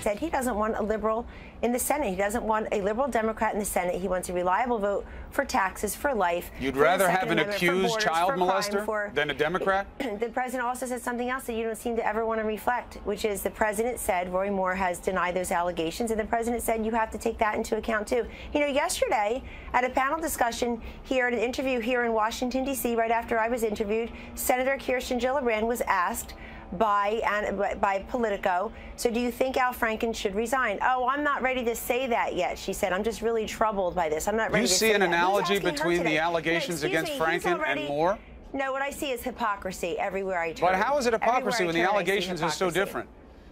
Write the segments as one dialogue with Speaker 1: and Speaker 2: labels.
Speaker 1: said he doesn't want a liberal in the Senate. He doesn't want a liberal Democrat in the Senate. He wants a reliable vote for taxes, for life.
Speaker 2: You'd rather have an accused child molester than a Democrat?
Speaker 1: The president also said something else that you don't seem to ever want to reflect, which is the president said Roy Moore has denied those allegations, and the president said you have to take that into account too. You know, yesterday at a panel discussion here, at an interview here in Washington, D.C., right after I was interviewed, Senator Kirsten Gillibrand was asked by Politico, so do you think Al Franken should resign? Oh, I'm not ready to say that yet, she said. I'm just really troubled by this. I'm not ready to say that.
Speaker 2: You see an analogy between the allegations against Franken and Moore?
Speaker 1: No, what I see is hypocrisy everywhere I turn.
Speaker 2: But how is it hypocrisy when the allegations are so different?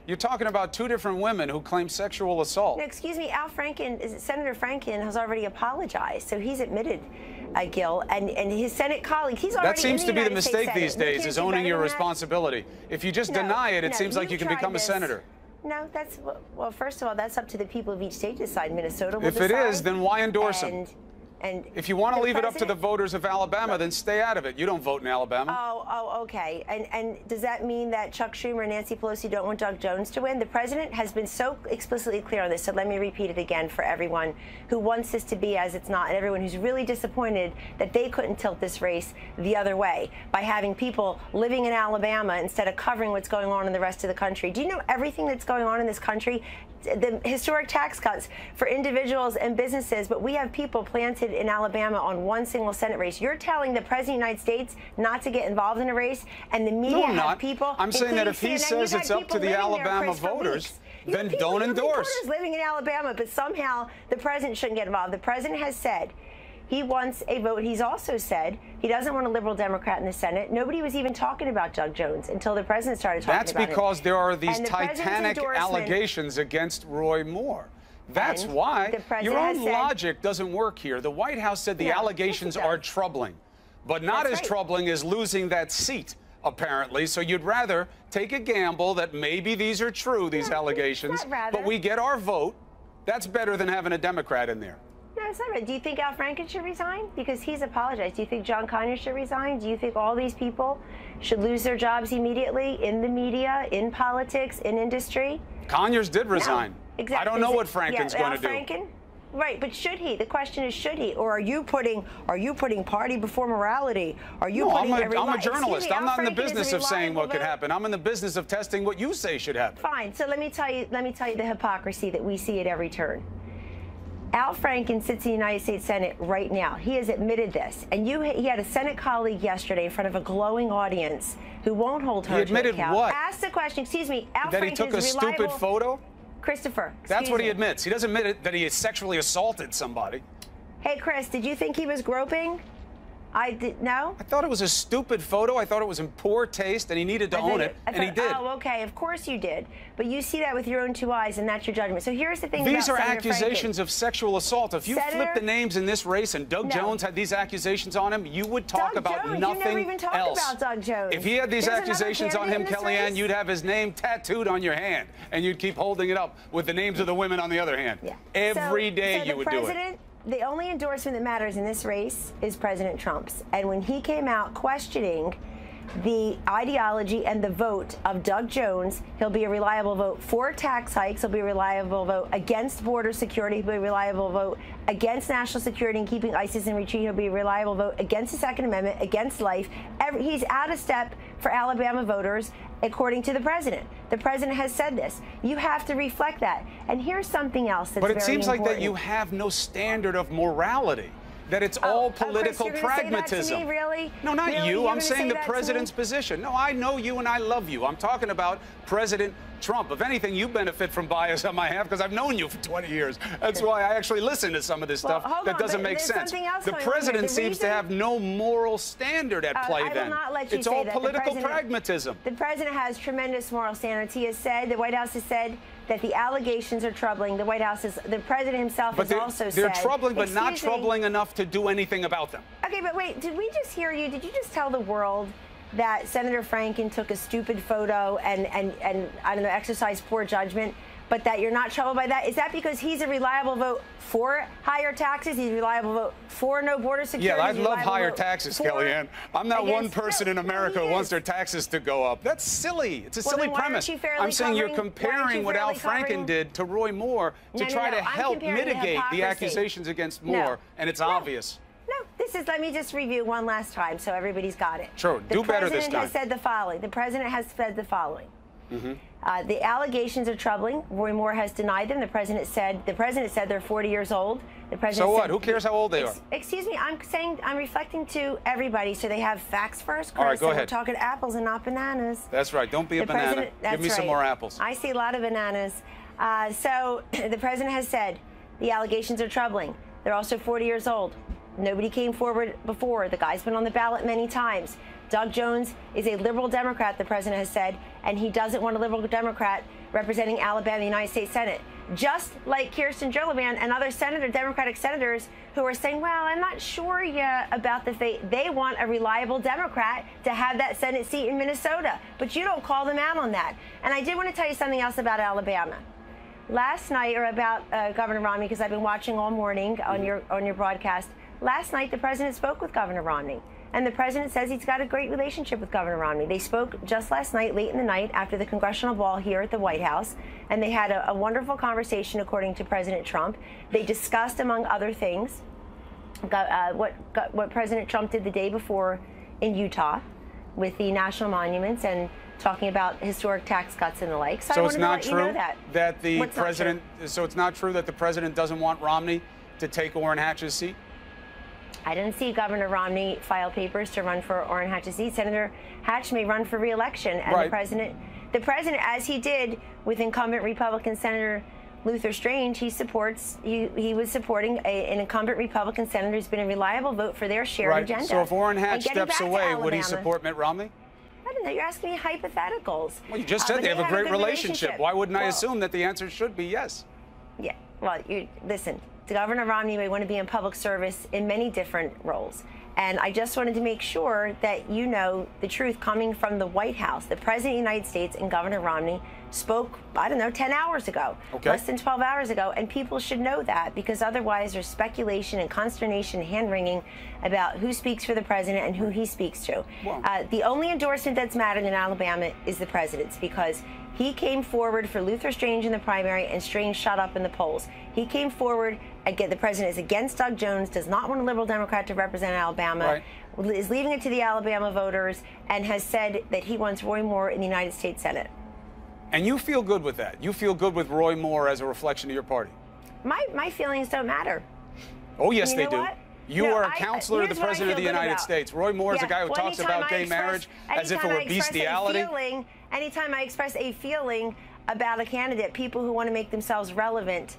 Speaker 2: You're talking about two different women who claim sexual assault.
Speaker 1: No, excuse me, Senator Franken has already apologized, so he's admitted guilt, and his Senate colleague, he's already.
Speaker 2: That seems to be the mistake these days, is owning your responsibility. If you just deny it, it seems like you can become a senator.
Speaker 1: No, that's, well, first of all, that's up to the people of each state to decide. Minnesota will decide.
Speaker 2: If it is, then why endorse him?
Speaker 1: And
Speaker 2: if you want to leave it up to the voters of Alabama, then stay out of it. You don't vote in Alabama.
Speaker 1: Oh, okay. And does that mean that Chuck Schumer and Nancy Pelosi don't want Doug Jones to win? The president has been so explicitly clear on this, so let me repeat it again for everyone who wants this to be as it's not, and everyone who's really disappointed that they couldn't tilt this race the other way by having people living in Alabama instead of covering what's going on in the rest of the country. Do you know everything that's going on in this country? The historic tax cuts for individuals and businesses, but we have people planted in Alabama on one single Senate race. You're telling the President of the United States not to get involved in a race, and the media have people.
Speaker 2: I'm saying that if he says it's up to the Alabama voters, then don't endorse.
Speaker 1: Living in Alabama, but somehow the president shouldn't get involved. The president has said he wants a vote. He's also said he doesn't want a liberal Democrat in the Senate. Nobody was even talking about Doug Jones until the president started talking about it.
Speaker 2: That's because there are these titanic allegations against Roy Moore. That's why your own logic doesn't work here. The White House said the allegations are troubling, but not as troubling as losing that seat, apparently. So you'd rather take a gamble that maybe these are true, these allegations, but we get our vote. That's better than having a Democrat in there.
Speaker 1: No, it's not right. Do you think Al Franken should resign? Because he's apologized. Do you think John Conyers should resign? Do you think all these people should lose their jobs immediately in the media, in politics, in industry?
Speaker 2: Conyers did resign.
Speaker 1: No, exactly.
Speaker 2: I don't know what Franken's going to do.
Speaker 1: Franken? Right, but should he? The question is, should he? Or are you putting party before morality? Are you putting
Speaker 2: I'm a journalist. I'm not in the business of saying what could happen. I'm in the business of testing what you say should happen.
Speaker 1: Fine. So let me tell you the hypocrisy that we see at every turn. Al Franken sits in the United States Senate right now. He has admitted this. And he had a Senate colleague yesterday in front of a glowing audience who won't hold her to account.
Speaker 2: He admitted what?
Speaker 1: Ask the question. Excuse me. Al
Speaker 2: that
Speaker 1: Franken
Speaker 2: he took a stupid photo?
Speaker 1: Christopher,
Speaker 2: that's what he admits. He doesn't admit that he sexually assaulted somebody.
Speaker 1: Hey, Chris, did you think he was groping? No?
Speaker 2: I thought it was a stupid photo. I thought it was in poor taste, and he needed to own it, and he did.
Speaker 1: Oh, okay. Of course you did. But you see that with your own two eyes, and that's your judgment. So here's the thing
Speaker 2: These
Speaker 1: about
Speaker 2: are accusations of sexual assault. If you flip the names in this race and Doug Jones had these accusations on him, you would talk about nothing else. You never even talked about
Speaker 1: Doug Jones.
Speaker 2: If he had these accusations on him, Kellyanne, you'd have his name tattooed on your hand, and you'd keep holding it up with the names of the women on the other hand. Yeah. Every day you would do it.
Speaker 1: The only endorsement that matters in this race is President Trump's. And when he came out questioning the ideology and the vote of Doug Jones, he'll be a reliable vote for tax hikes. He'll be a reliable vote against border security. He'll be a reliable vote against national security and keeping ISIS in retreat. He'll be a reliable vote against the Second Amendment, against life. He's out of step for Alabama voters, according to the president. The president has said this. You have to reflect that. And here's something else that's very important.
Speaker 2: But it seems like that you have no standard of morality. That it's all political pragmatism.
Speaker 1: Say that to me, really?
Speaker 2: No, not
Speaker 1: really?
Speaker 2: you. I'm saying the president's position. No, I know you and I love you. I'm talking about President Trump. If anything, you benefit from bias on my half because I've known you for 20 years. That's why I actually listen to some of this stuff that doesn't make sense. The president seems to have no moral standard at play then. It's all political pragmatism.
Speaker 1: The president has tremendous moral standards. He has said, the White House has said, that the allegations are troubling. The White House the president himself has also said.
Speaker 2: They're troubling, but not troubling enough to do anything about them.
Speaker 1: Okay, but wait, did we just hear you? Did you just tell the world that Senator Franken took a stupid photo and I don't know, exercised poor judgment but that you're not troubled by that. Is that because he's a reliable vote for higher taxes? He's a reliable vote for no border security?
Speaker 2: Yeah, I love higher taxes, Kellyanne. I'm not one person in America who wants their taxes to go up. That's silly. It's a silly premise. I'm saying you're comparing what Al Franken did to Roy Moore to try to help mitigate the accusations against Moore, and it's obvious.
Speaker 1: No, let me just review one last time so everybody's got it.
Speaker 2: Sure, do better this time.
Speaker 1: The president has said the following. The president has said the following. The allegations are troubling. Roy Moore has denied them. The president said they're 40 years old. The president
Speaker 2: so what? Who cares how old they are?
Speaker 1: Excuse me. I'm reflecting to everybody so they have facts first. Chris,
Speaker 2: all right, go ahead.
Speaker 1: We're talking apples and not bananas.
Speaker 2: That's right. Don't be a banana. Give me some more apples.
Speaker 1: I see a lot of bananas. So the president has said the allegations are troubling. They're also 40 years old. Nobody came forward before. The guy's been on the ballot many times. Doug Jones is a liberal Democrat, the president has said, and he doesn't want a liberal Democrat representing Alabama in the United States Senate. Just like Kirsten Gillibrand and other Democratic senators who are saying, well, I'm not sure yet about the fate. They want a reliable Democrat to have that Senate seat in Minnesota, but you don't call them out on that. And I did want to tell you something else about Alabama. Last night, or about Governor Romney, because I've been watching all morning on your broadcast. Last night, the president spoke with Governor Romney, and the president says he's got a great relationship with Governor Romney. They spoke just last night, late in the night, after the congressional ball here at the White House, and they had a wonderful conversation, according to President Trump. They discussed, among other things, what President Trump did the day before in Utah with the national monuments and talking about historic tax cuts and the like.
Speaker 2: So it's not true that the president. So it's not true that the president doesn't want Romney to take Orrin Hatch's seat?
Speaker 1: I didn't see Governor Romney file papers to run for Orrin Hatch's seat. Senator Hatch may run for re-election, and the president, as he did with incumbent Republican Senator Luther Strange, he was supporting an incumbent Republican senator who's been a reliable vote for their shared agenda.
Speaker 2: So if Orrin Hatch steps away, would he support Mitt Romney?
Speaker 1: I don't know. You're asking me hypotheticals.
Speaker 2: Well, you just said they have a great relationship. Why wouldn't I assume that the answer should be yes?
Speaker 1: Yeah. Well, listen. Governor Romney may want to be in public service in many different roles. And I just wanted to make sure that you know the truth coming from the White House. The President of the United States and Governor Romney spoke, I don't know, 10 hours ago, less than 12 hours ago. And people should know that, because otherwise there's speculation and consternation, hand-wringing about who speaks for the president and who he speaks to. The only endorsement that's mattered in Alabama is the president's, because he came forward for Luther Strange in the primary, and Strange shot up in the polls. He came forward. Again, the president is against Doug Jones, does not want a liberal Democrat to represent Alabama, is leaving it to the Alabama voters, and has said that he wants Roy Moore in the United States Senate.
Speaker 2: And you feel good with that? You feel good with Roy Moore as a reflection of your party?
Speaker 1: My feelings don't matter.
Speaker 2: Oh, yes, they do. You are a counselor of the President of the United States. Roy Moore is a guy who talks about gay marriage as if it were bestiality.
Speaker 1: Anytime I express a feeling about a candidate, people who want to make themselves relevant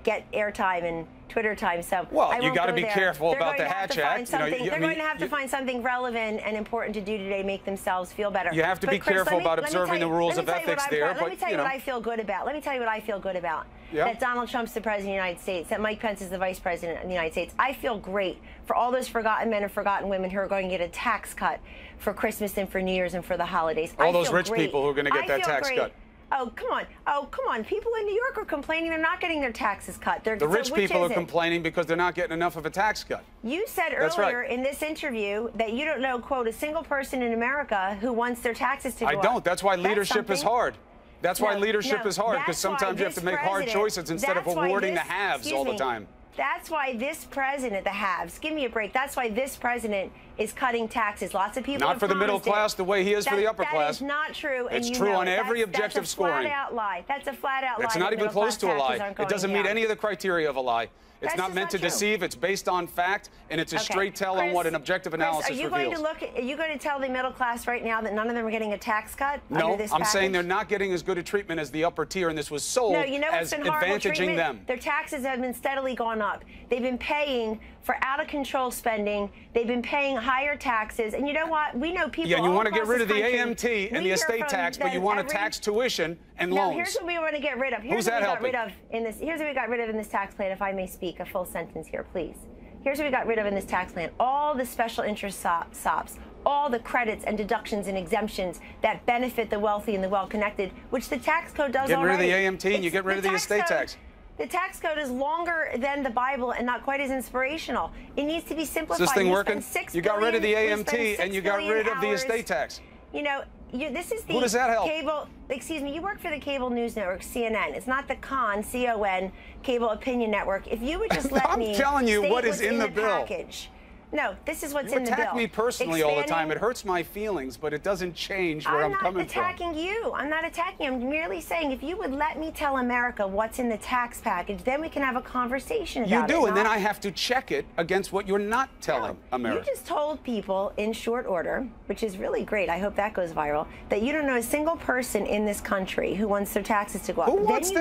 Speaker 1: get airtime and Twitter time. So
Speaker 2: you got to be careful about the Hatch Act.
Speaker 1: They're going to have to find something relevant and important to do today to make themselves feel better.
Speaker 2: You have to be careful about observing the rules of ethics there.
Speaker 1: Let me tell you what I feel good about. Let me tell you what I feel good about. That Donald Trump's the President of the United States, that Mike Pence is the Vice President of the United States. I feel great for all those forgotten men and forgotten women who are going to get a tax cut for Christmas and for New Year's and for the holidays.
Speaker 2: All those rich people who are going to get that tax cut.
Speaker 1: Oh, come on. Oh, come on. People in New York are complaining they're not getting their taxes cut.
Speaker 2: The rich people are complaining because they're not getting enough of a tax cut.
Speaker 1: You said earlier in this interview that you don't know, quote, a single person in America who wants their taxes to go up.
Speaker 2: I don't. That's why leadership is hard. That's why leadership is hard, because sometimes you have to make hard choices instead of awarding the haves all the time.
Speaker 1: That's why this president, the haves, give me a break. That's why this president is cutting taxes. Lots of people
Speaker 2: not for the middle class the way he is for the upper class.
Speaker 1: That is not true.
Speaker 2: It's true on every objective scoring.
Speaker 1: That's a flat-out lie. That's a flat-out lie.
Speaker 2: It's not even close to a lie. It doesn't meet any of the criteria of a lie. It's not meant to deceive. It's based on fact, and it's a straight tell on what an objective analysis reveals.
Speaker 1: Are you going to tell the middle class right now that none of them are getting a tax cut?
Speaker 2: No, I'm saying they're not getting as good a treatment as the upper tier, and this was sold as advantaging them.
Speaker 1: Their taxes have been steadily gone up. They've been paying for out-of-control spending. They've been paying higher taxes. And you know what? We know people
Speaker 2: you want to get rid of the AMT and the estate tax, but you want to tax tuition and loans.
Speaker 1: Here's what we want to get rid of. Here's what we got rid of in this tax plan, if I may speak a full sentence here, please. Here's what we got rid of in this tax plan. All the special interest SOPs, all the credits and deductions and exemptions that benefit the wealthy and the well-connected, which the tax code does already.
Speaker 2: Get rid of the AMT and you get rid of the estate tax.
Speaker 1: The tax code is longer than the Bible and not quite as inspirational. It needs to be simplified.
Speaker 2: Is this thing working? You got rid of the AMT and you got rid of the estate tax.
Speaker 1: You know, this is the
Speaker 2: Who does that help?
Speaker 1: Cable, excuse me, you work for the cable news network, CNN. It's not the C-O-N, cable opinion network. If you would just let me
Speaker 2: I'm telling you what is in the bill.
Speaker 1: Package. No, this is what's in the bill.
Speaker 2: You attack me personally all the time. It hurts my feelings, but it doesn't change where I'm coming from.
Speaker 1: I'm not attacking you. I'm not attacking you. I'm merely saying if you would let me tell America what's in the tax package, then we can have a conversation about it.
Speaker 2: You do, and then I have to check it against what you're not telling America.
Speaker 1: You just told people in short order, which is really great, I hope that goes viral, that you don't know a single person in this country who wants their taxes to go up.
Speaker 2: Who wants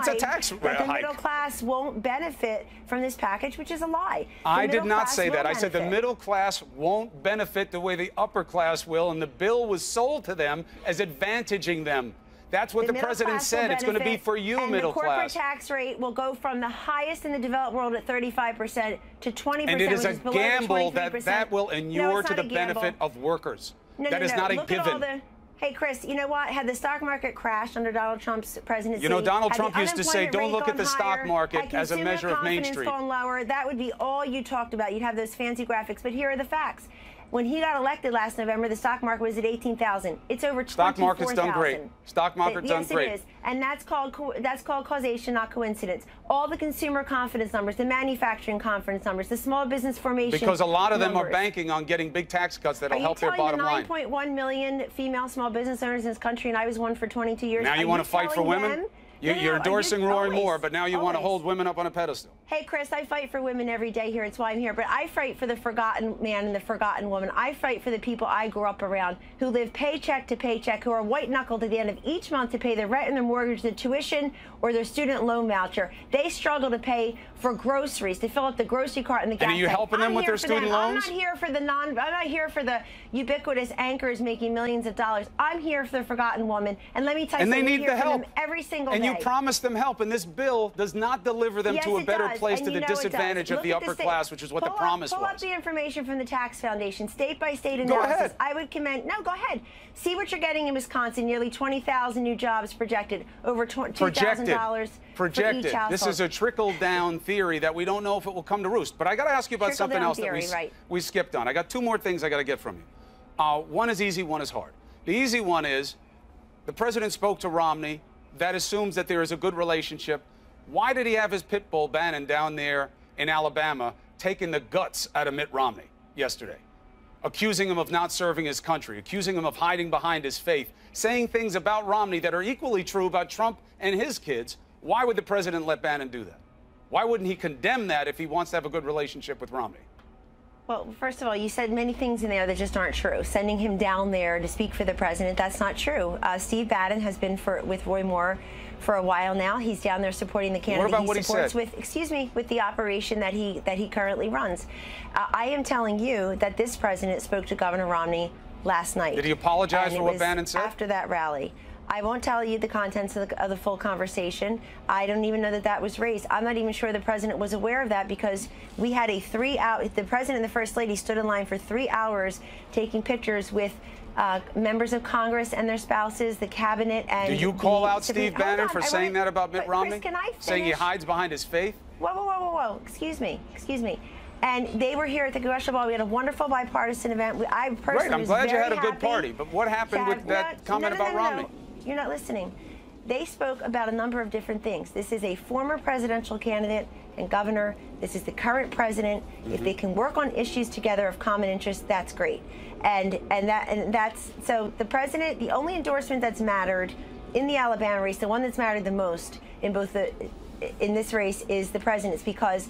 Speaker 2: a tax
Speaker 1: hike? The middle class won't benefit from this package, which is a lie.
Speaker 2: I did not say that. I said the middle class won't benefit the way the upper class will, and the bill was sold to them as advantaging them. That's what the president said. It's going to be for you, middle class.
Speaker 1: And the corporate tax rate will go from the highest in the developed world at 35% to 20%,
Speaker 2: and it is a gamble that will inure to the benefit of workers. That is not a given.
Speaker 1: Hey, Chris, you know what? Had the stock market crashed under Donald Trump's presidency,
Speaker 2: you know, Donald Trump used to say, don't look at the stock market as a measure of Main Street.
Speaker 1: Lower, that would be all you talked about. You'd have those fancy graphics. But here are the facts. When he got elected last November, the stock market was at 18,000. It's over 24,000.
Speaker 2: Stock market's done great. Stock market's done great.
Speaker 1: Yes, it is. And that's called causation, not coincidence. All the consumer confidence numbers, the manufacturing confidence numbers, the small business formation
Speaker 2: because a lot of them are banking on getting big tax cuts that'll help their bottom line.
Speaker 1: Are you telling the 9.1 million female small business owners in this country, and I was one for 22 years?
Speaker 2: Now you want to fight for women? You're endorsing Roy Moore, but now you want to hold women up on a pedestal.
Speaker 1: Hey, Chris, I fight for women every day here. It's why I'm here. But I fight for the forgotten man and the forgotten woman. I fight for the people I grew up around who live paycheck to paycheck, who are white-knuckled at the end of each month to pay their rent and their mortgage, their tuition, or their student loan voucher. They struggle to pay for groceries, to fill up the grocery cart and the gas tank.
Speaker 2: And are you helping them with their student loans?
Speaker 1: I'm not here for the ubiquitous anchors making millions of dollars. I'm here for the forgotten woman. And let me tell you,
Speaker 2: and they need the help
Speaker 1: every single day.
Speaker 2: And you promised them help, and this bill does not deliver them to a better place, to the disadvantage of the upper class, which is what the promise was.
Speaker 1: Pull up the information from the Tax Foundation, state-by-state analysis.
Speaker 2: Go ahead.
Speaker 1: I would commend. No, go ahead. See what you're getting in Wisconsin. Nearly 20,000 new jobs projected. Over $2,000 for each household.
Speaker 2: This is a trickle-down theory that we don't know if it will come to roost. But I got to ask you about something else that we skipped on. I got two more things I got to get from you. One is easy, one is hard. The easy one is the president spoke to Romney. That assumes that there is a good relationship. Why did he have his pit bull Bannon down there in Alabama taking the guts out of Mitt Romney yesterday, accusing him of not serving his country, accusing him of hiding behind his faith, saying things about Romney that are equally true about Trump and his kids? Why would the president let Bannon do that? Why wouldn't he condemn that if he wants to have a good relationship with Romney?
Speaker 1: Well, first of all, you said many things in there that just aren't true. Sending him down there to speak for the president, that's not true. Steve Bannon has been with Roy Moore for a while now. He's down there supporting the candidate he supports with the operation that he currently runs. I am telling you that this president spoke to Governor Romney last night.
Speaker 2: Did he apologize for what Bannon said?
Speaker 1: After that rally. I won't tell you the contents of the full conversation. I don't even know that was raised. I'm not even sure the president was aware of that because we had the president and the first lady stood in line for 3 hours taking pictures with members of Congress and their spouses, the cabinet, and
Speaker 2: do you call out Steve Bannon for saying that about Mitt Romney?
Speaker 1: Chris, can I finish?
Speaker 2: Saying he hides behind his faith?
Speaker 1: Whoa. Excuse me. And they were here at the Congressional Ball. We had a wonderful bipartisan event. I personally
Speaker 2: I'm glad you had a good party. But what happened with that comment about Romney?
Speaker 1: You're not listening. They spoke about a number of different things. This is a former presidential candidate and governor. This is the current president. If they can work on issues together of common interest, that's great. And that's so the president. The only endorsement that's mattered in the Alabama race, the one that's mattered the most in this race, is the president's, because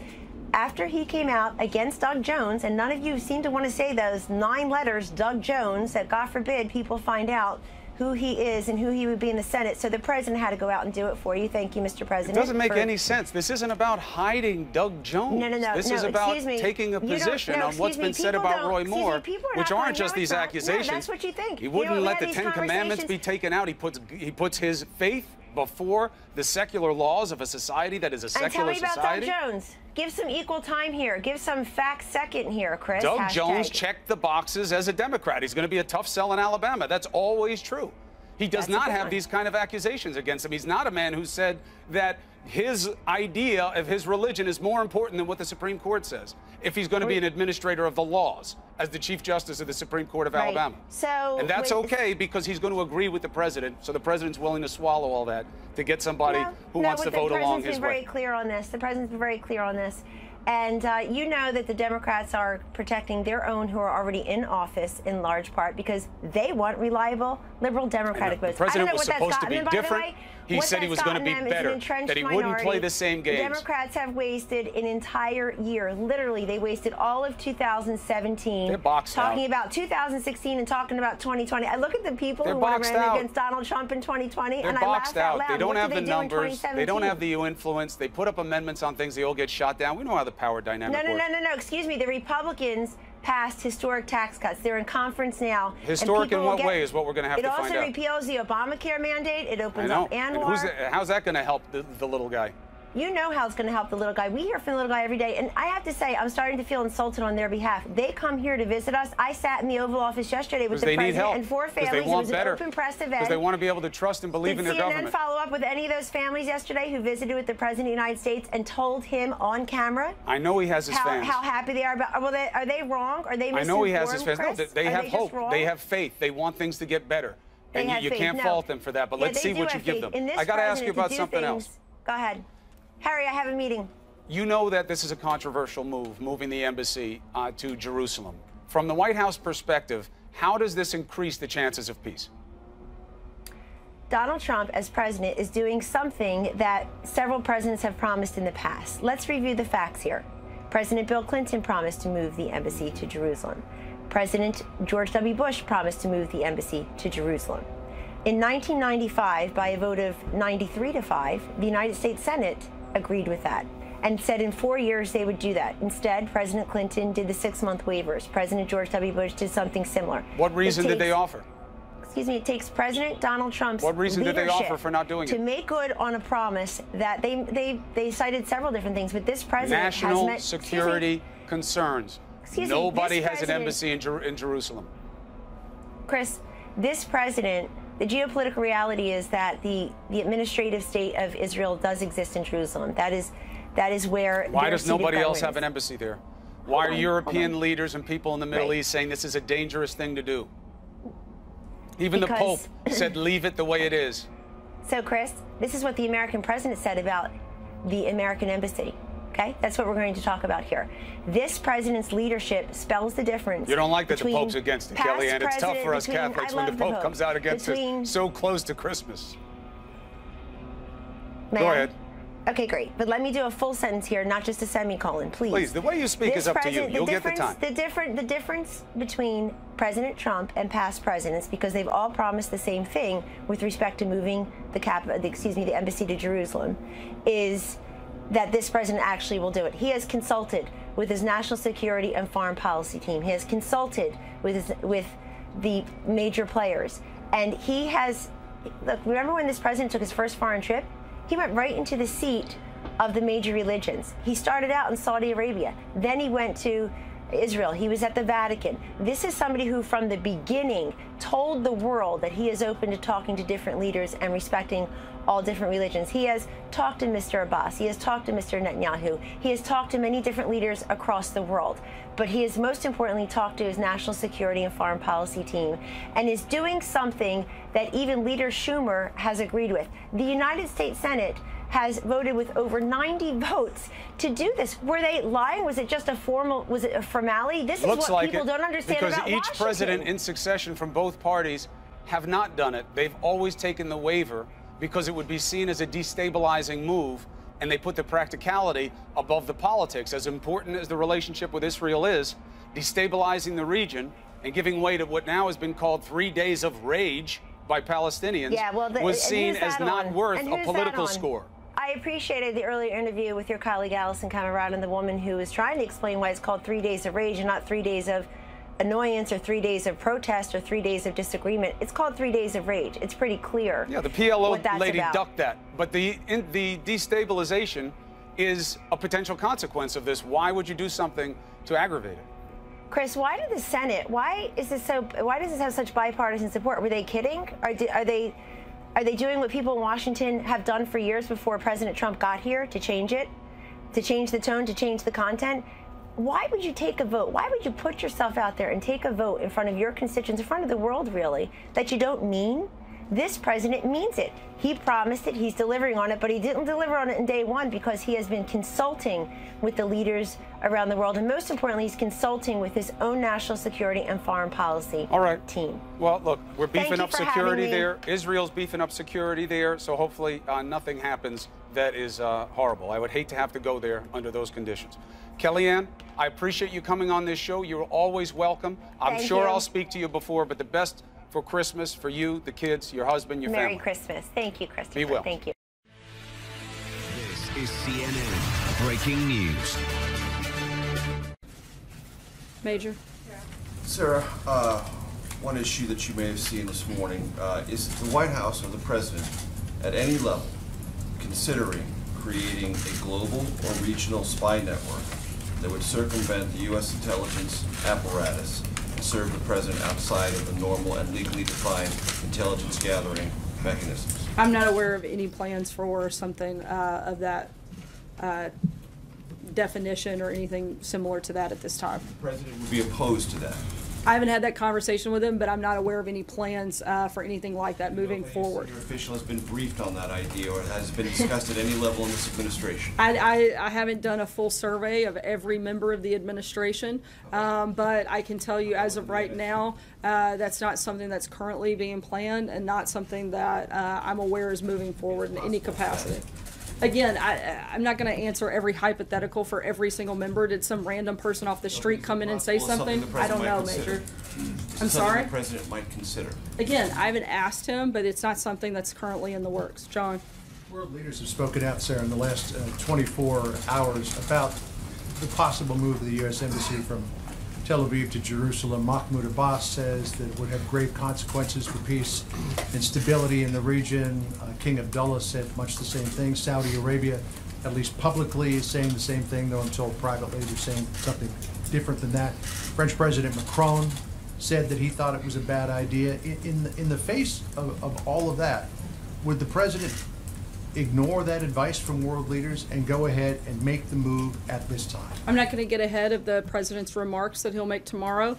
Speaker 1: after he came out against Doug Jones, and none of you seem to want to say those 9 letters, Doug Jones, that God forbid people find out who he is and who he would be in the Senate. So the president had to go out and do it for you. Thank you, Mr. President.
Speaker 2: It doesn't make any sense. This isn't about hiding Doug Jones.
Speaker 1: No.
Speaker 2: This is about taking a position on what's been said about Roy Moore, which aren't just these accusations.
Speaker 1: No, that's what you think.
Speaker 2: He wouldn't let the 10 Commandments be taken out. He puts his faith before the secular laws of a society that is a secular society?
Speaker 1: And tell me about Doug Jones. Give some equal time here. Give some facts second here, Chris.
Speaker 2: Doug Jones checked the boxes as a Democrat. He's going to be a tough sell in Alabama. That's always true. He does not have these kind of accusations against him. He's not a man who said that his idea of his religion is more important than what the Supreme Court says if he's going to be an administrator of the laws as the Chief Justice of the Supreme Court of Alabama. And that's okay because he's going to agree with the president, so the president's willing to swallow all that to get somebody who wants to vote along his way.
Speaker 1: The president's been very clear on this. The president's been very clear on this. And you know that the Democrats are protecting their own who are already in office in large part because they want reliable liberal Democratic votes.
Speaker 2: The president was supposed to be different. He said he was going to be better, that he wouldn't play the same games.
Speaker 1: The Democrats have wasted an entire year. Literally, they wasted all of 2017
Speaker 2: They're boxed
Speaker 1: talking
Speaker 2: out.
Speaker 1: about 2016 and talking about 2020. I look at the people who want to run against Donald Trump in 2020, and I laugh out loud.
Speaker 2: They don't have the
Speaker 1: numbers.
Speaker 2: They don't have the influence. They put up amendments on things. They all get shot down. We know how the power dynamic works.
Speaker 1: No. Excuse me. The Republicans passed historic tax cuts. They're in conference now.
Speaker 2: Historic in what way is what we're going to have to find out.
Speaker 1: It also repeals the Obamacare mandate. It opens up ANWR.
Speaker 2: How's that going to help the little guy?
Speaker 1: You know how it's going to help the little guy. We hear from the little guy every day, and I have to say, I'm starting to feel insulted on their behalf. They come here to visit us. I sat in the Oval Office yesterday with the president and 4 families. It was an open press event.
Speaker 2: Because they want to be able to trust and believe in their government.
Speaker 1: Did CNN follow up with any of those families yesterday who visited with the President of the United States and told him on camera?
Speaker 2: I know he has his fans.
Speaker 1: How happy they are about. Well, are they wrong? Are they misinformed?
Speaker 2: I know he has his fans.
Speaker 1: Chris?
Speaker 2: No, they have hope. They have faith. They want things to get better. And you can't fault them for that. But let's see what you give them. I got to ask you about something else.
Speaker 1: Go ahead. Harry, I have a meeting.
Speaker 2: You know that this is a controversial move, moving the embassy to Jerusalem. From the White House perspective, how does this increase the chances of peace?
Speaker 1: Donald Trump, as president, is doing something that several presidents have promised in the past. Let's review the facts here. President Bill Clinton promised to move the embassy to Jerusalem. President George W. Bush promised to move the embassy to Jerusalem. In 1995, by a vote of 93-5, the United States Senate agreed with that and said in 4 years they would do that. Instead, President Clinton did the 6-month waivers. President George W. Bush did something similar.
Speaker 2: What reason did they offer?
Speaker 1: Excuse me, it takes President Donald Trump's
Speaker 2: What reason did they offer for not doing it?
Speaker 1: To make good on a promise that they cited several different things, but this president
Speaker 2: National security concerns. Nobody has an embassy in Jerusalem.
Speaker 1: Chris, this president, the geopolitical reality is that the administrative state of Israel does exist in Jerusalem. That is where.
Speaker 2: Why does nobody else have an embassy there? Why are European leaders and people in the Middle East saying this is a dangerous thing to do? Even the Pope said leave it the way it is.
Speaker 1: So, Chris, this is what the American president said about the American embassy. Okay? That's what we're going to talk about here. This president's leadership spells the difference.
Speaker 2: You don't like that the Pope's against it, Kellyanne. It's tough for us Catholics when the Pope comes out against it so close to Christmas. Go ahead.
Speaker 1: Okay, great. But let me do a full sentence here, not just a semicolon, please.
Speaker 2: Please, the way you speak is up to you. You'll get the time.
Speaker 1: The difference between President Trump and past presidents, because they've all promised the same thing with respect to moving the embassy to Jerusalem, is that this president actually will do it. He has consulted with his national security and foreign policy team. He has consulted with the major players. And he has, look, remember when this president took his first foreign trip? He went right into the seat of the major religions. He started out in Saudi Arabia. Then he went to Israel. He was at the Vatican. This is somebody who, from the beginning, told the world that he is open to talking to different leaders and respecting all different religions. He has talked to Mr. Abbas. He has talked to Mr. Netanyahu. He has talked to many different leaders across the world. But he has most importantly talked to his national security and foreign policy team and is doing something that even Leader Schumer has agreed with. The United States Senate has voted with over 90 votes to do this. Were they lying? Was it just a formality? This is what people don't understand about Washington.
Speaker 2: Because each president in succession from both parties have not done it. They've always taken the waiver because it would be seen as a destabilizing move, and they put the practicality above the politics. As important as the relationship with Israel is, destabilizing the region and giving way to what now has been called 3 days of rage by Palestinians was seen as not worth a political score.
Speaker 1: I appreciated the earlier interview with your colleague Allison Camerata and the woman who was trying to explain why it's called 3 days of rage and not 3 days of annoyance or 3 days of protest or 3 days of disagreement. It's called 3 days of rage. It's pretty clear.
Speaker 2: Yeah, the PLO lady ducked that. But the destabilization is a potential consequence of this. Why would you do something to aggravate it?
Speaker 1: Chris, why did the Senate? Why does this have such bipartisan support? Were they kidding? Are they doing what people in Washington have done for years before President Trump got here, to change it, to change the tone, to change the content? Why would you take a vote? Why would you put yourself out there and take a vote in front of your constituents, in front of the world, really, that you don't mean? This president means it. He promised it. He's delivering on it, but he didn't deliver on it in day one because he has been consulting with the leaders around the world. And most importantly, he's consulting with his own national security and foreign policy team.
Speaker 2: Well, look, we're beefing up security there. Israel's beefing up security there. So hopefully nothing happens that is horrible. I would hate to have to go there under those conditions. Kellyanne, I appreciate you coming on this show. You're always welcome. I'm sure I'll speak to you before, but the best for Christmas for you, the kids, your husband, your family.
Speaker 1: Merry Christmas. Thank you, Christopher.
Speaker 2: Be well.
Speaker 1: Thank you.
Speaker 3: This is CNN Breaking News.
Speaker 4: Major.
Speaker 5: Sarah, one issue that you may have seen this morning is the White House or the President at any level considering creating a global or regional spy network that would circumvent the U.S. intelligence apparatus and serve the President outside of the normal and legally defined intelligence gathering mechanisms?
Speaker 4: I'm not aware of any plans for something of that definition or anything similar to that at this time.
Speaker 5: The President would be opposed to that.
Speaker 4: I haven't had that conversation with him, but I'm not aware of any plans for anything like that moving forward.
Speaker 5: Your official has been briefed on that idea, or has been discussed at any level in this administration?
Speaker 4: I haven't done a full survey of every member of the administration, but I can tell you as of right now, that's not something that's currently being planned and not something that I'm aware is moving forward in any capacity. Again, I'm not going to answer every hypothetical for every single member. Did some random person off the street come in and say something? I don't know, Major. I'm sorry?
Speaker 5: The President might consider.
Speaker 4: Again, I haven't asked him, but it's not something that's currently in the works. John?
Speaker 6: World leaders have spoken out, Sarah, in the last 24 hours about the possible move of the U.S. Embassy from Tel Aviv to Jerusalem. Mahmoud Abbas says that it would have grave consequences for peace and stability in the region. King Abdullah said much the same thing. Saudi Arabia, at least publicly, is saying the same thing, though I'm told privately they're saying something different than that. French President Macron said that he thought it was a bad idea. In the face of all of that, would the President ignore that advice from world leaders and go ahead and make the move at this time?
Speaker 4: I'm not going to get ahead of the President's remarks that he'll make tomorrow.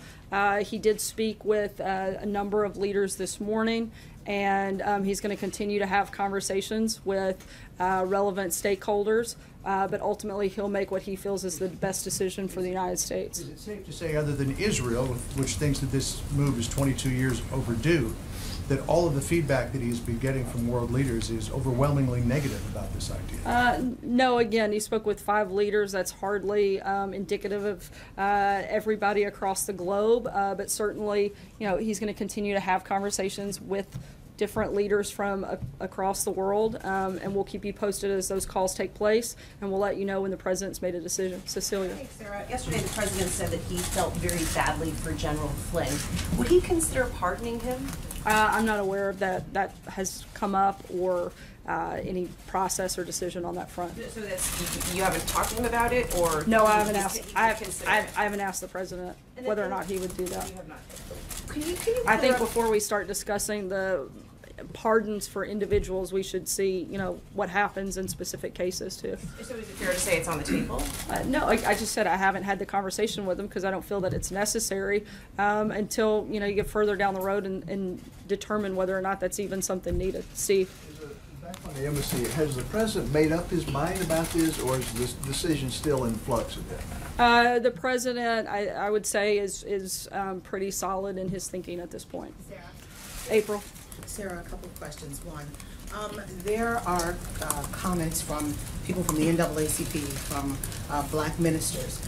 Speaker 4: He did speak with a number of leaders this morning, and he's going to continue to have conversations with relevant stakeholders, but ultimately he'll make what he feels is the best decision for the United States.
Speaker 6: Is it safe to say, other than Israel, which thinks that this move is 22 years overdue, that all of the feedback that he's been getting from world leaders is overwhelmingly negative about this idea?
Speaker 4: No, again, he spoke with 5 leaders. That's hardly indicative of everybody across the globe, but certainly, you know, he's going to continue to have conversations with different leaders from across the world, and we'll keep you posted as those calls take place, and we'll let you know when the President's made a decision. Cecilia.
Speaker 7: Hey, Sarah. Yesterday, the President said that he felt very badly for General Flynn. Would he consider pardoning him?
Speaker 4: I'm not aware of that. That has come up or any process or decision on that front.
Speaker 7: So that's, you haven't talked to him about it, or
Speaker 4: no? I haven't asked. I haven't asked the President whether or not he would do that.
Speaker 7: You have not. Can you
Speaker 4: I think before we start discussing the pardons for individuals, we should see, you know, what happens in specific cases too.
Speaker 7: So is it fair to say it's on the table?
Speaker 4: No, I just said I haven't had the conversation with him because I don't feel that it's necessary until, you know, you get further down the road and determine whether or not that's even something needed. Steve.
Speaker 8: Back on the embassy, has the President made up his mind about this, or is this decision still in flux a bit?
Speaker 4: The President, I would say, is pretty solid in his thinking at this point.
Speaker 9: Sarah.
Speaker 4: April.
Speaker 9: Sarah, a couple of questions. One, there are comments from people from the NAACP, from black ministers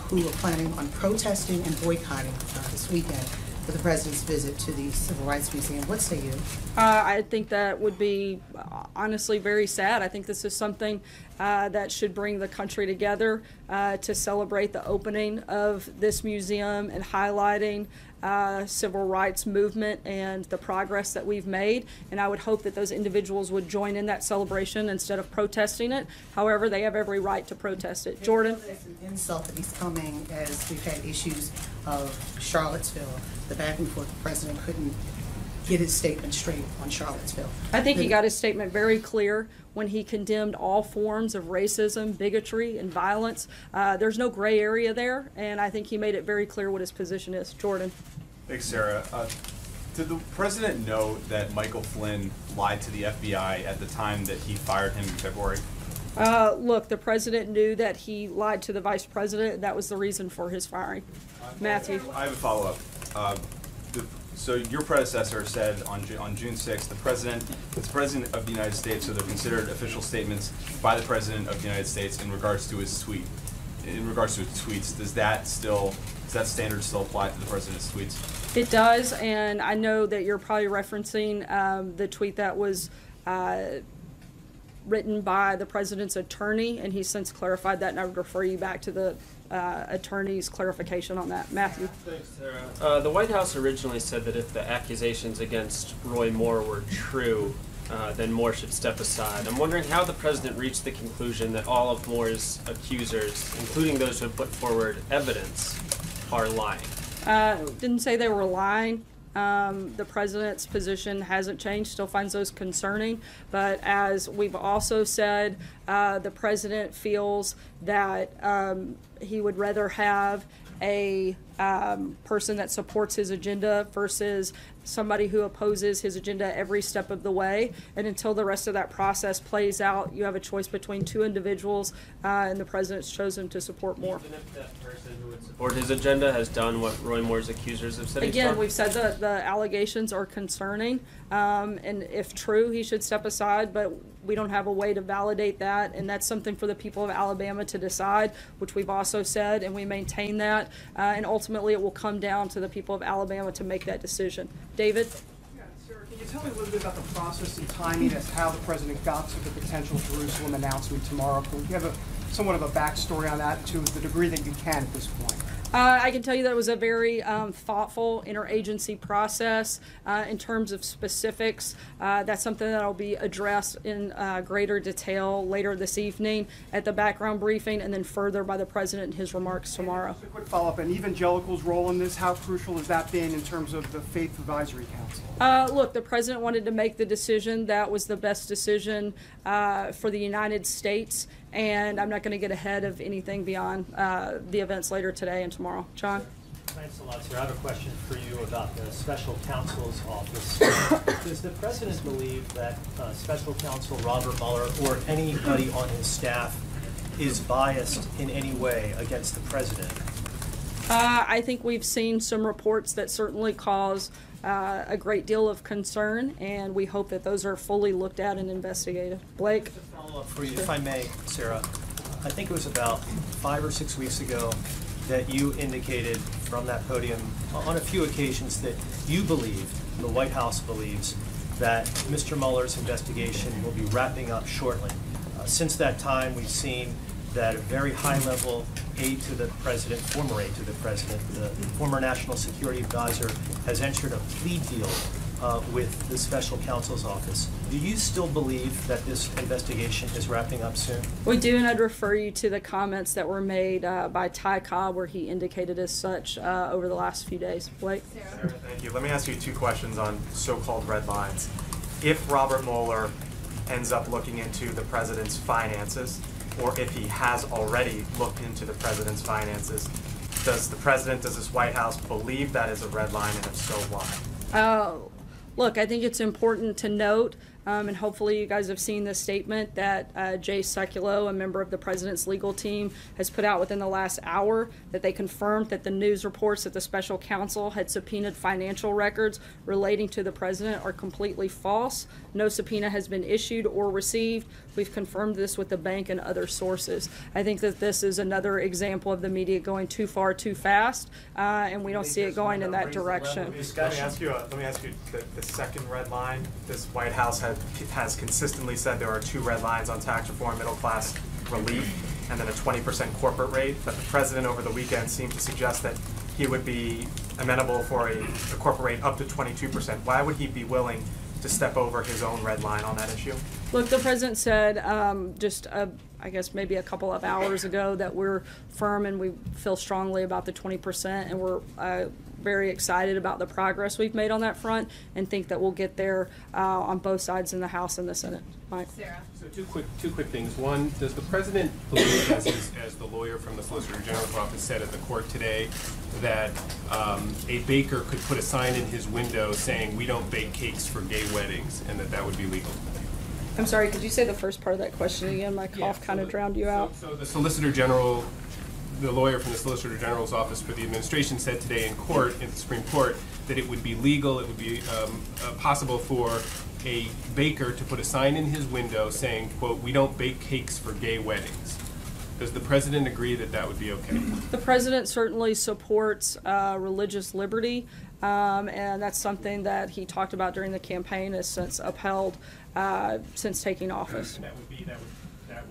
Speaker 9: who are planning on protesting and boycotting this weekend for the president's visit to the Civil Rights Museum. What say you?
Speaker 4: I think that would be honestly very sad. I think this is something that should bring the country together to celebrate the opening of this museum and highlighting civil rights movement and the progress that we've made. And I would hope that those individuals would join in that celebration instead of protesting it. However, they have every right to protest it. Jordan?
Speaker 9: It's an insult that he's coming as we've had issues of Charlottesville. The back and forth, the president couldn't get his statement straight on Charlottesville.
Speaker 4: I think he got his statement very clear when he condemned all forms of racism, bigotry, and violence. There's no gray area there, and I think he made it very clear what his position is. Jordan.
Speaker 10: Thanks, Sarah. Did the president know that Michael Flynn lied to the FBI at the time that he fired him in February?
Speaker 4: Look, the president knew that he lied to the vice president, and that was the reason for his firing. Matthew.
Speaker 10: I have a follow-up. So your predecessor said on June 6th, it's the president of the United States, so they're considered official statements by the president of the United States in regards to his tweet. In regards to his tweets, does that standard still apply to the president's tweets?
Speaker 4: It does, and I know that you're probably referencing the tweet that was written by the president's attorney, and he's since clarified that, and I would refer you back to the attorney's clarification on that. Matthew.
Speaker 11: Thanks, Sarah. The White House originally said that if the accusations against Roy Moore were true, then Moore should step aside. I'm wondering how the president reached the conclusion that all of Moore's accusers, including those who have put forward evidence, are lying.
Speaker 4: Didn't say they were lying. The president's position hasn't changed, still finds those concerning. But as we've also said, the president feels that he would rather have a person that supports his agenda versus somebody who opposes his agenda every step of the way. And until the rest of that process plays out, you have a choice between two individuals, and the president's chosen to support Moore.
Speaker 11: Even if that person who would support his agenda has done what Roy Moore's accusers have said he's done?
Speaker 4: Again, we've said that the allegations are concerning, and if true, he should step aside, but we don't have a way to validate that, and that's something for the people of Alabama to decide, which we've also said, and we maintain that, and ultimately it will come down to the people of Alabama to make that decision. David?
Speaker 12: Yeah, Sarah, can you tell me a little bit about the process and timing as how the president got to the potential Jerusalem announcement tomorrow? Can you have somewhat of a backstory on that to the degree that you can at this point?
Speaker 4: I can tell you that it was a very thoughtful interagency process. In terms of specifics, that's something that will be addressed in greater detail later this evening at the background briefing, and then further by the president in his remarks tomorrow.
Speaker 12: Just a quick follow-up, and evangelicals' role in this, how crucial has that been in terms of the Faith Advisory Council?
Speaker 4: Look, the president wanted to make the decision that was the best decision for the United States, and I'm not going to get ahead of anything beyond the events later today and tomorrow. John?
Speaker 13: Thanks a lot, sir. I have a question for you about the special counsel's office. Does the president believe that special counsel Robert Mueller or anybody on his staff is biased in any way against the president?
Speaker 4: I think we've seen some reports that certainly cause a great deal of concern, and we hope that those are fully looked at and investigated. Blake?
Speaker 13: Just a follow-up for you, if I may, Sarah. I think it was about 5 or 6 weeks ago that you indicated from that podium on a few occasions that you believe, the White House believes, that Mr. Mueller's investigation will be wrapping up shortly. Since that time, we've seen that a very high-level aide to the president, former aide to the president, the former national security advisor, has entered a plea deal with the special counsel's office. Do you still believe that this investigation is wrapping up soon?
Speaker 4: We do, and I'd refer you to the comments that were made by Ty Cobb, where he indicated as such over the last few days. Blake?
Speaker 14: Sarah, thank you. Let me ask you 2 questions on so-called red lines. If Robert Mueller ends up looking into the president's finances, or if he has already looked into the president's finances, does this White House believe that is a red line, and if so, why?
Speaker 4: Look, I think it's important to note and hopefully you guys have seen the statement that Jay Sekulow, a member of the president's legal team, has put out within the last hour, that they confirmed that the news reports that the special counsel had subpoenaed financial records relating to the president are completely false. No subpoena has been issued or received. We've confirmed this with the bank and other sources. I think that this is another example of the media going too far too fast, and we don't see it going in that direction.
Speaker 14: Let me ask you the second red line. This White House has consistently said there are 2 red lines on tax reform, middle class relief, and then a 20% corporate rate. But the president over the weekend seemed to suggest that he would be amenable for a corporate rate up to 22%. Why would he be willing to step over his own red line on that issue?
Speaker 4: Look, the president said I guess maybe a couple of hours ago that we're firm and we feel strongly about the 20%, and we're very excited about the progress we've made on that front, and think that we'll get there on both sides in the House and the Senate. Mike.
Speaker 15: Sarah. So two quick things. One, does the president believe, as the lawyer from the Solicitor General's office said at the court today, that a baker could put a sign in his window saying, "We don't bake cakes for gay weddings," and that would be legal?
Speaker 4: I'm sorry, could you say the first part of that question again? My cough kind of drowned you out.
Speaker 15: So the Solicitor General, the lawyer from the Solicitor General's office for the administration, said today in court, in the Supreme Court, that it would be legal, it would be possible for a baker to put a sign in his window saying, quote, "We don't bake cakes for gay weddings." Does the president agree that that would be okay?
Speaker 4: The president certainly supports religious liberty, and that's something that he talked about during the campaign, has since upheld since taking office.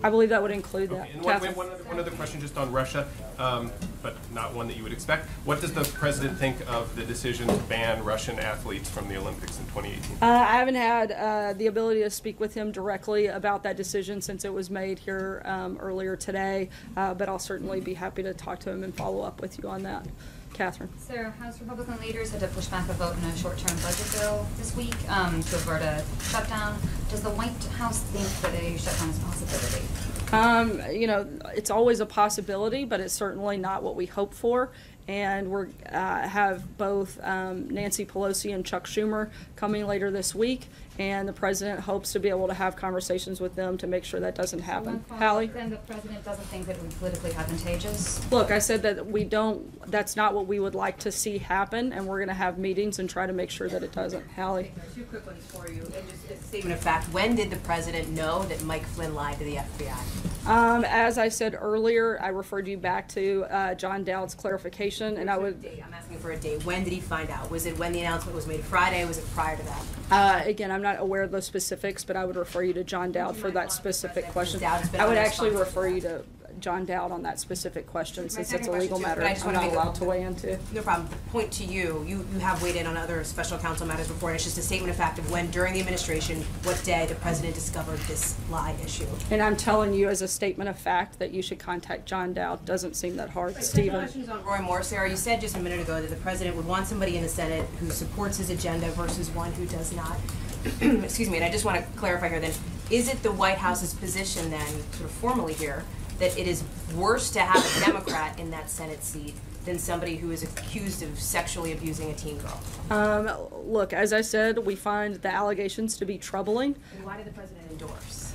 Speaker 4: I believe that would include that.
Speaker 15: And one other question just on Russia, but not one that you would expect. What does the president think of the decision to ban Russian athletes from the Olympics in 2018?
Speaker 4: I haven't had the ability to speak with him directly about that decision since it was made here earlier today, but I'll certainly be happy to talk to him and follow up with you on that. Catherine.
Speaker 16: Sarah, House Republican leaders had to push back a vote in a short-term budget bill this week to avert a shutdown. Does the White House think that a shutdown is a possibility?
Speaker 4: You know, it's always a possibility, but it's certainly not what we hope for. And we're have both Nancy Pelosi and Chuck Schumer coming later this week, and the president hopes to be able to have conversations with them to make sure that doesn't happen. Hallie?
Speaker 16: Then the president doesn't think that it would be politically advantageous?
Speaker 4: Look, I said that we don't, that's not what we would like to see happen, and we're going to have meetings and try to make sure that it doesn't. Hallie?
Speaker 7: Two quick ones for you. And just a statement of fact, when did the president know that Mike Flynn lied to the FBI?
Speaker 4: As I said earlier, I referred you back to John Dowd's clarification, and I would...
Speaker 7: I'm asking for a date. When did he find out? Was it when the announcement was made Friday? Was it prior to that?
Speaker 4: Again, I'm not aware of those specifics, but I would refer you to John Dowd for that specific question. I would actually refer you to John Dowd on that specific question, since it's a legal matter I'm not allowed to weigh into.
Speaker 7: No problem. The point to you, you have weighed in on other special counsel matters before, and it's just a statement of fact of when, during the administration, what day the president discovered this lie issue.
Speaker 4: And I'm telling you as a statement of fact that you should contact John Dowd. Doesn't seem that hard. Stephen.
Speaker 7: Questions on Roy Moore. Sarah, you said just a minute ago that the president would want somebody in the Senate who supports his agenda versus one who does not. Excuse me, and I just want to clarify here then, is it the White House's position then, sort of formally here, that it is worse to have a Democrat in that Senate seat than somebody who is accused of sexually abusing a teen girl?
Speaker 4: Look, as I said, we find the allegations to be troubling.
Speaker 7: And why did the president endorse?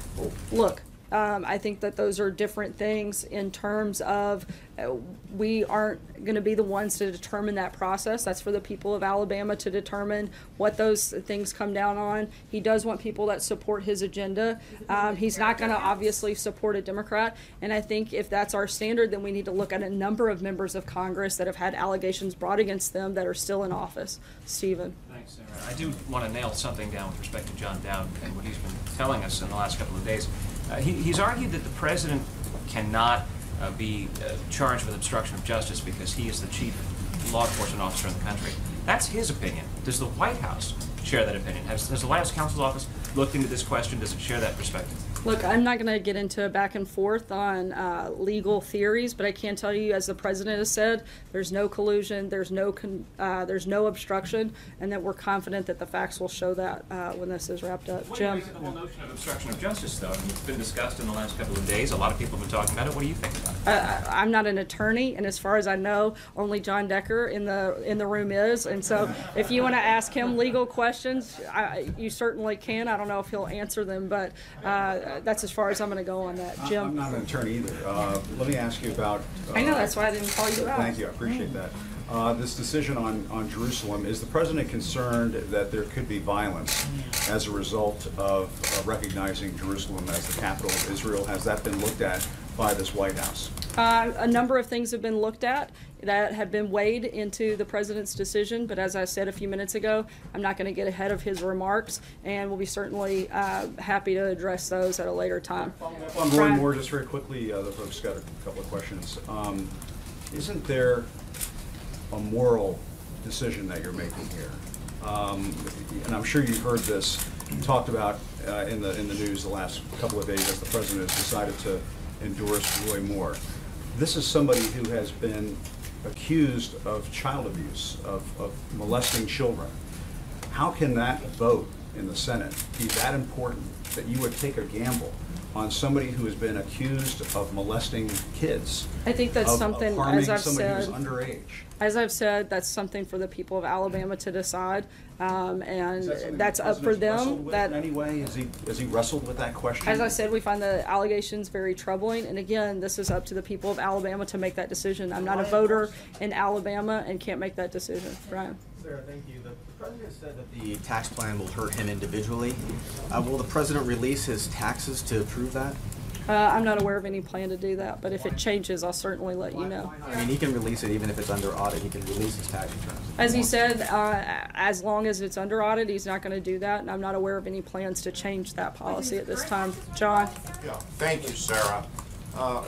Speaker 4: Look, I think that those are different things in terms of we aren't going to be the ones to determine that process. That's for the people of Alabama to determine what those things come down on. He does want people that support his agenda. He's not going to obviously support a Democrat. And I think if that's our standard, then we need to look at a number of members of Congress that have had allegations brought against them that are still in office. Stephen.
Speaker 17: Thanks, Sarah. I do want to nail something down with respect to John Dowd and what he's been telling us in the last couple of days. He's argued that the president cannot be charged with obstruction of justice because he is the chief law enforcement officer in the country. That's his opinion. Does the White House share that opinion? Has the White House counsel's office looked into this question? Does it share that perspective?
Speaker 4: Look, I'm not going to get into a back and forth on legal theories, but I can tell you, as the president has said, there's no collusion, there's no obstruction, and that we're confident that the facts will show that when this is wrapped up.
Speaker 17: What do you make of the whole notion of obstruction of justice, though? I mean, it's been discussed in the last couple of days. A lot of people have been talking about it. What do you think about it?
Speaker 4: I'm not an attorney, and as far as I know, only John Decker in the room is. And so, if you want to ask him legal questions, you certainly can. I don't know if he'll answer them, but that's as far as I'm going to go on that. Jim?
Speaker 18: I'm not an attorney either. Let me ask you about...
Speaker 4: I know, that's why I didn't call you out.
Speaker 18: Thank you, I appreciate that. This decision on Jerusalem, is the president concerned that there could be violence as a result of recognizing Jerusalem as the capital of Israel? Has that been looked at by this White House?
Speaker 4: A number of things have been looked at that have been weighed into the president's decision, but as I said a few minutes ago, I'm not going to get ahead of his remarks, and we'll be certainly happy to address those at a later time.
Speaker 18: On Roy Moore, just very quickly, the folks got a couple of questions. Isn't there a moral decision that you're making here? And I'm sure you've heard this talked about in the news the last couple of days as the president has decided to endorse Roy Moore. This is somebody who has been accused of child abuse, of molesting children. How can that vote in the Senate be that important that you would take a gamble on somebody who has been accused of molesting kids?
Speaker 4: I think that's something, as I've said,
Speaker 18: underage.
Speaker 4: As I've said, that's something for the people of Alabama to decide, and that's up for them.
Speaker 18: That in any way, has he wrestled with that question?
Speaker 4: As I said, we find the allegations very troubling, and again, this is up to the people of Alabama to make that decision. I'm not a voter in Alabama and can't make that decision. Brian.
Speaker 19: Sarah, thank you. The president said that the tax plan will hurt him individually. Will the president release his taxes to prove that?
Speaker 4: I'm not aware of any plan to do that, but if it changes, I'll certainly let you know.
Speaker 19: I mean, he can release it even if it's under audit. He can release his tax returns.
Speaker 4: As he said, as long as it's under audit, he's not going to do that, and I'm not aware of any plans to change that policy at this time. John?
Speaker 20: Yeah, thank you, Sarah. A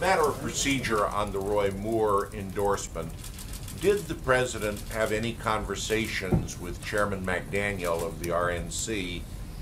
Speaker 20: matter of procedure on the Roy Moore endorsement. Did the president have any conversations with Chairman McDaniel of the RNC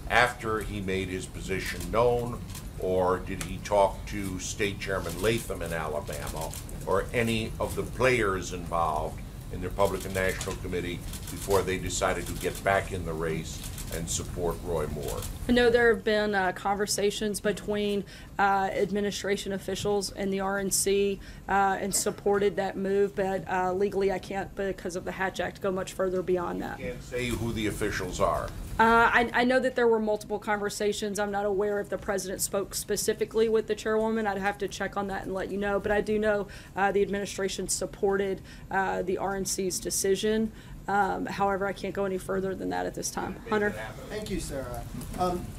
Speaker 20: after he made his position known, or did he talk to State Chairman Latham in Alabama or any of the players involved in the Republican National Committee before they decided to get back in the race and support Roy Moore?
Speaker 4: I know there have been conversations between administration officials and the RNC and supported that move, but legally I can't, because of the Hatch Act, go much further beyond that.
Speaker 20: You can't say who the officials are.
Speaker 4: I know that there were multiple conversations. I'm not aware if the president spoke specifically with the chairwoman. I'd have to check on that and let you know, but I do know the administration supported the RNC's decision. However, I can't go any further than that at this time. Hunter?
Speaker 21: Thank you, Sarah.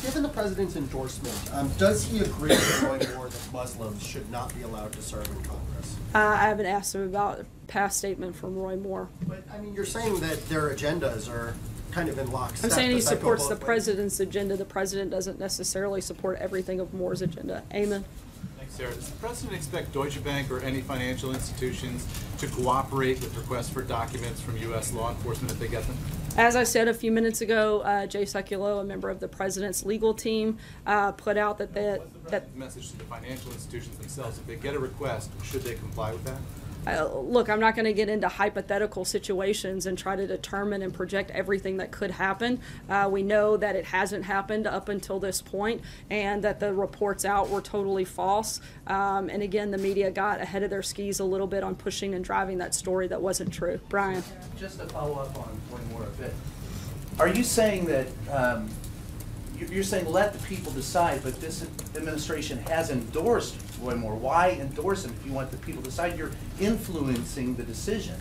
Speaker 21: Given the president's endorsement, does he agree with Roy Moore that Muslims should not be allowed to serve in Congress?
Speaker 4: I haven't asked him about a past statement from Roy Moore.
Speaker 21: But, I mean, you're saying that their agendas are kind of in lockstep.
Speaker 4: I'm saying he supports the president's agenda. The president doesn't necessarily support everything of Moore's agenda. Amen.
Speaker 22: Thanks, Sarah. Does the president expect Deutsche Bank or any financial institutions to cooperate with requests for documents from U.S. law enforcement if they get them?
Speaker 4: As I said a few minutes ago, Jay Sekulow, a member of the president's legal team, put out that
Speaker 22: that message to the financial institutions themselves. If they get a request, should they comply with that?
Speaker 4: Look, I'm not going to get into hypothetical situations and try to determine and project everything that could happen. We know that it hasn't happened up until this point, and that the reports out were totally false. And again, the media got ahead of their skis a little bit on pushing and driving that story that wasn't true. Brian?
Speaker 23: Just to follow up on one more a bit. Are you saying that you're saying let the people decide, but this administration has endorsed Roy Moore? Why endorse him if you want the people to decide? You're influencing the decision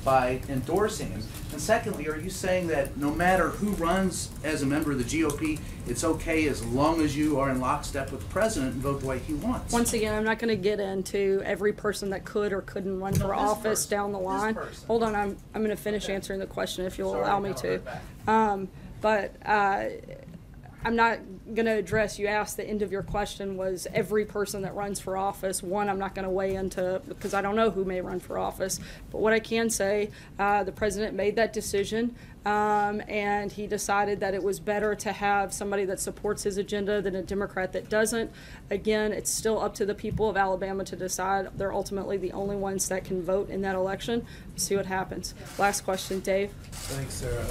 Speaker 23: by endorsing him. And secondly, are you saying that no matter who runs as a member of the GOP, it's okay as long as you are in lockstep with the president and vote the way he wants?
Speaker 4: Once again, I'm not going to get into every person that could or couldn't run for office down the line. Hold on, I'm going to finish answering the question if you'll allow me to. I'm not going to address, you asked, the end of your question was every person that runs for office. One, I'm not going to weigh into because I don't know who may run for office. But what I can say, the president made that decision. and he decided that it was better to have somebody that supports his agenda than a Democrat that doesn't. Again, it's still up to the people of Alabama to decide. They're ultimately the only ones that can vote in that election. We'll see what happens. Last question, Dave.
Speaker 1: Thanks, Sarah.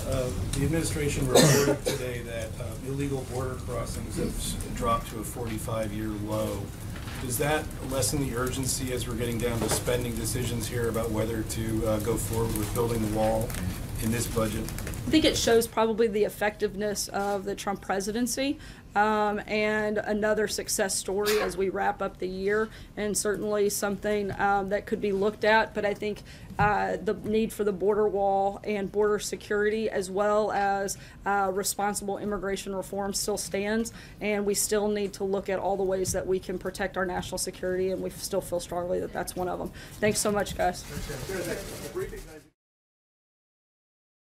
Speaker 1: The administration reported today that illegal border crossings have dropped to a 45-year low. Does that lessen the urgency as we're getting down to spending decisions here about whether to go forward with building the wall in this budget?
Speaker 4: I think it shows probably the effectiveness of the Trump presidency, and another success story as we wrap up the year, and certainly something that could be looked at. But I think the need for the border wall and border security, as well as responsible immigration reform, still stands, and we still need to look at all the ways that we can protect our national security, and we still feel strongly that that's one of them. Thanks so much, guys.